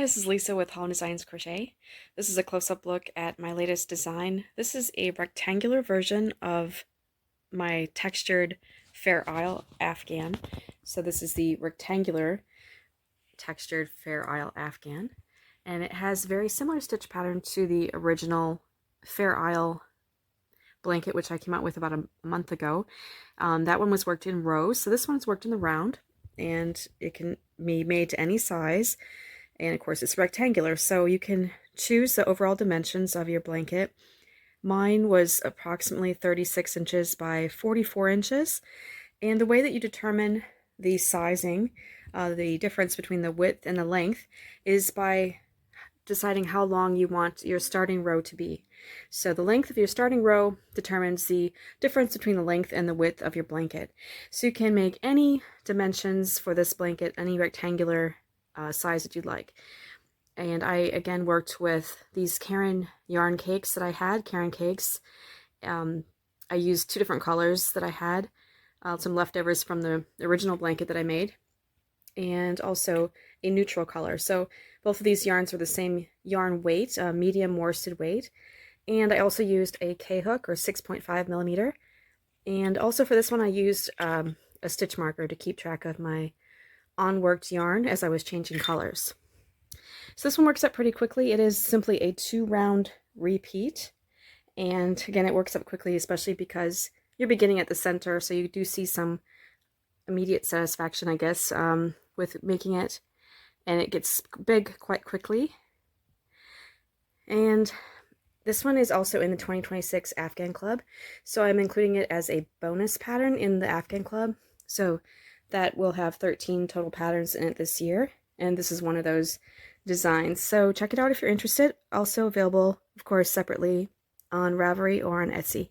this is Lisa with Holland Designs Crochet. This is a close-up look at my latest design. This is a rectangular version of my textured Fair Isle Afghan. So this is the rectangular textured Fair Isle Afghan. And it has very similar stitch pattern to the original Fair Isle blanket, which I came out with about a month ago. That one was worked in rows, so this one's worked in the round, and it can be made to any size. And of course it's rectangular, so you can choose the overall dimensions of your blanket. Mine was approximately 36 inches by 44 inches. And the way that you determine the sizing, the difference between the width and the length, is by deciding how long you want your starting row to be. So the length of your starting row determines the difference between the length and the width of your blanket. So you can make any dimensions for this blanket, any rectangular size that you'd like. And I again worked with these Caron yarn cakes that I had, Caron cakes. I used two different colors that I had, some leftovers from the original blanket that I made, and also a neutral color. So both of these yarns are the same yarn weight, medium worsted weight. And I also used a K-hook, or 6.5 millimeter. And also for this one I used a stitch marker to keep track of my on-worked yarn as I was changing colors. So this one works up pretty quickly. It is simply a 2-round repeat. And again, it works up quickly, especially because you're beginning at the center, so you do see some immediate satisfaction, I guess, with making it. And it gets big quite quickly. And this one is also in the 2026 Afghan Club, so I'm including it as a bonus pattern in the Afghan Club. So that will have 13 total patterns in it this year, and this is one of those designs. So check it out if you're interested. Also available, of course, separately on Ravelry or on Etsy.